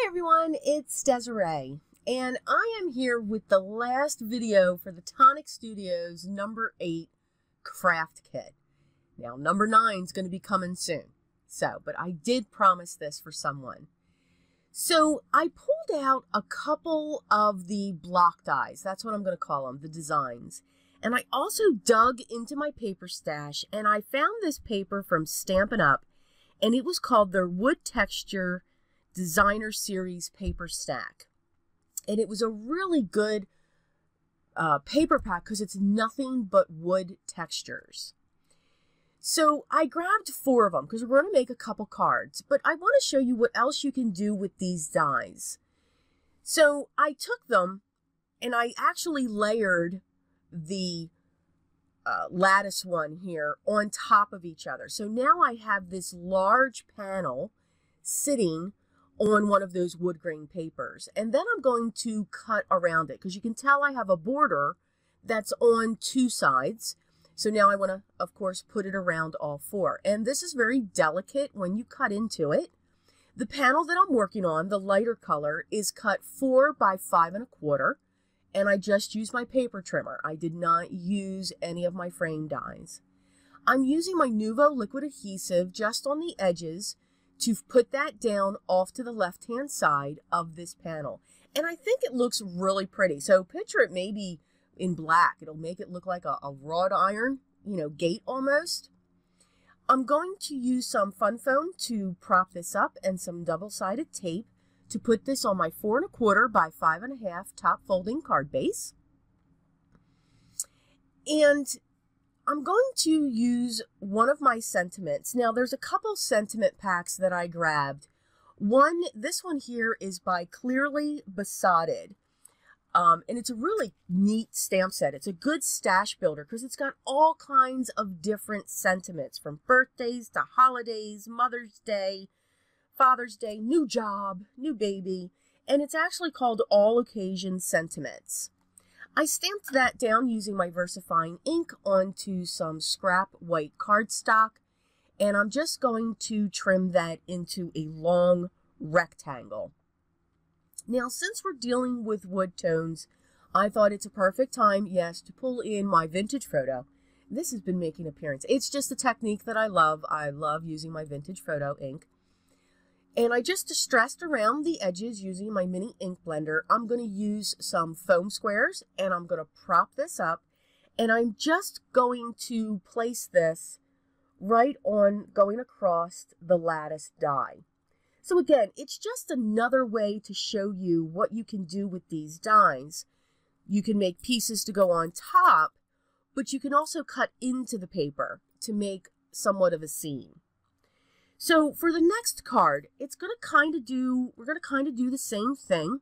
everyone, it's Desiree, and I am here with the last video for the Tonic Studios number 8 craft kit. Now, number 9 is going to be coming soon, but I did promise this for someone. So I pulled out a couple of the block dies, that's what I'm going to call them, the designs. And I also dug into my paper stash, and I found this paper from Stampin' Up, and it was called their Wood Texture Designer Series Paper Stack. And it was a really good paper pack because it's nothing but wood textures. So I grabbed 4 of them because we're going to make a couple cards, but I want to show you what else you can do with these dies. So I took them and I actually layered the lattice one here on top of each other. So now I have this large panel sitting on one of those wood grain papers. And then I'm going to cut around it because you can tell I have a border that's on 2 sides. So now I want to, of course, put it around all 4. And this is very delicate when you cut into it. The panel that I'm working on, the lighter color, is cut 4 by 5 1/4. And I just used my paper trimmer. I did not use any of my frame dies. I'm using my Nuvo liquid adhesive just on the edges to put that down off to the left-hand side of this panel. And I think it looks really pretty. So picture it maybe in black. It'll make it look like a wrought iron, gate almost. I'm going to use some fun foam to prop this up and some double-sided tape to put this on my 4 1/4 by 5 1/2 top folding card base. And I'm going to use one of my sentiments. Now, there's a couple sentiment packs that I grabbed. This one here is by Clearly Besotted. And it's a really neat stamp set. It's a good stash builder because it's got all kinds of different sentiments, from birthdays to holidays, Mother's Day, Father's Day, new job, new baby. And it's actually called All Occasion Sentiments. I stamped that down using my VersaFine ink onto some scrap white cardstock, and I'm just going to trim that into a long rectangle. Now, since we're dealing with wood tones, I thought it's a perfect time, yes, to pull in my vintage photo. This has been making an appearance. It's just a technique that I love. I love using my vintage photo ink. And I just distressed around the edges using my mini ink blender. I'm going to use some foam squares and I'm going to prop this up. And I'm just going to place this right on going across the lattice die. So again, it's just another way to show you what you can do with these dies. You can make pieces to go on top, but you can also cut into the paper to make somewhat of a seam. So for the next card, we're going to kind of do the same thing.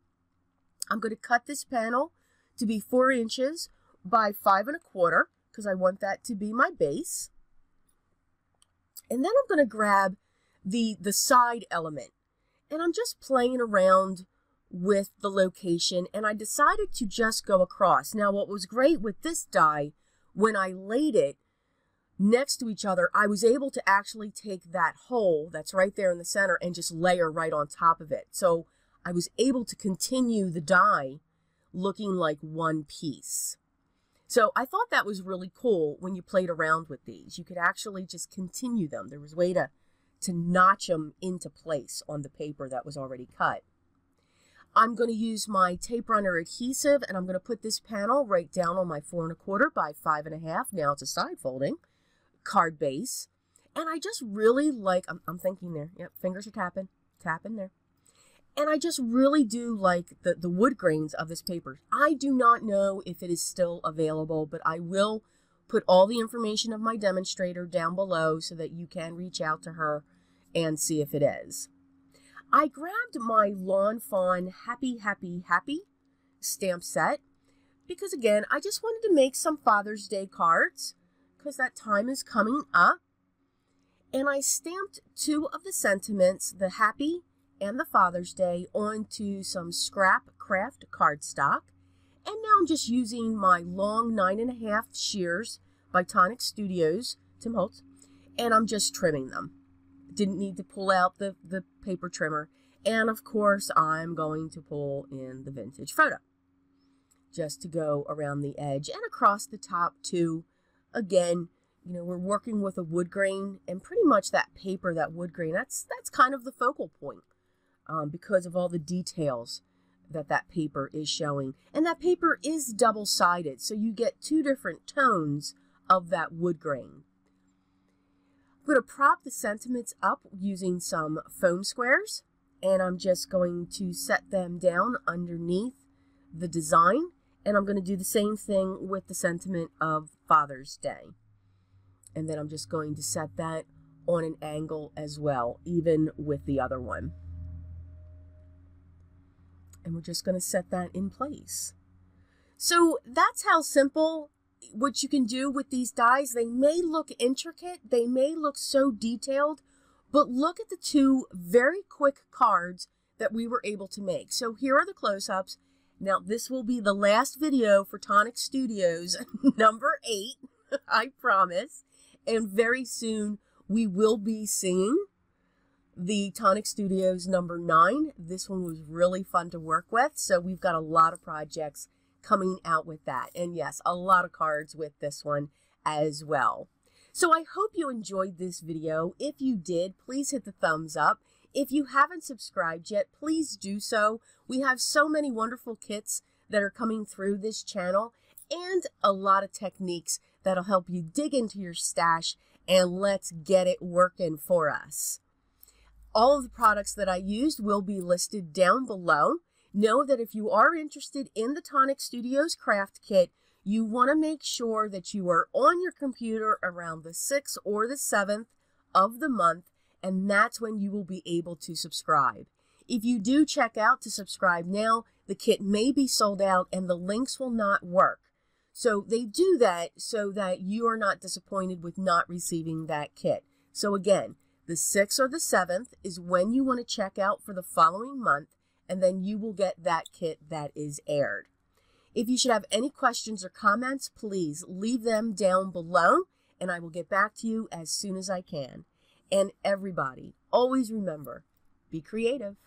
I'm going to cut this panel to be 4 inches by 5 1/4 because I want that to be my base. And then I'm going to grab the side element, and I'm just playing around with the location, and I decided to just go across. Now, what was great with this die, when I laid it next to each other, I was able to actually take that hole that's right there in the center and just layer right on top of it. So I was able to continue the die looking like one piece. So I thought that was really cool when you played around with these. You could actually just continue them. There was a way to notch them into place on the paper that was already cut. I'm going to use my tape runner adhesive, and I'm going to put this panel right down on my 4 1/4 by 5 1/2. Now it's a side folding card base, and I just really like, I'm thinking there, yep, fingers are tapping there, and I just really do like the wood grains of this paper. I do not know if it is still available, but I will put all the information of my demonstrator down below so that you can reach out to her and see if it is. I grabbed my Lawn Fawn Happy Happy Happy stamp set because, again, I just wanted to make some Father's Day cards because that time is coming up. And I stamped 2 of the sentiments, the Happy and the Father's Day, onto some scrap craft cardstock. And now I'm just using my long 9 1/2 shears by Tonic Studios, Tim Holtz, and I'm just trimming them. Didn't need to pull out the paper trimmer. And of course, I'm going to pull in the vintage photo just to go around the edge and across the top too. Again, you know, we're working with a wood grain, and pretty much that paper, that wood grain, that's kind of the focal point because of all the details that paper is showing. And that paper is double-sided, so you get two different tones of that wood grain. I'm going to prop the sentiments up using some foam squares, and I'm just going to set them down underneath the design, and I'm going to do the same thing with the sentiment of Father's Day. And then I'm just going to set that on an angle as well, even with the other one. And we're just going to set that in place. So that's how simple what you can do with these dies. They may look intricate, they may look so detailed, but look at the two very quick cards that we were able to make. So here are the close-ups. Now this will be the last video for Tonic Studios number 8, I promise. And very soon we will be seeing the Tonic Studios number 9. This one was really fun to work with, so we've got a lot of projects coming out with that. And yes, a lot of cards with this one as well. So I hope you enjoyed this video. If you did, please hit the thumbs up. If you haven't subscribed yet, please do so. We have so many wonderful kits that are coming through this channel, and a lot of techniques that'll help you dig into your stash and let's get it working for us. All of the products that I used will be listed down below. Know that if you are interested in the Tonic Studios craft kit, you want to make sure that you are on your computer around the 6th or the 7th of the month, and that's when you will be able to subscribe. If you do check out to subscribe now, the kit may be sold out and the links will not work. So they do that so that you are not disappointed with not receiving that kit. So again, the 6th or the 7th is when you want to check out for the following month, and then you will get that kit that is aired. If you should have any questions or comments, please leave them down below, and I will get back to you as soon as I can. And everybody, always remember, be creative.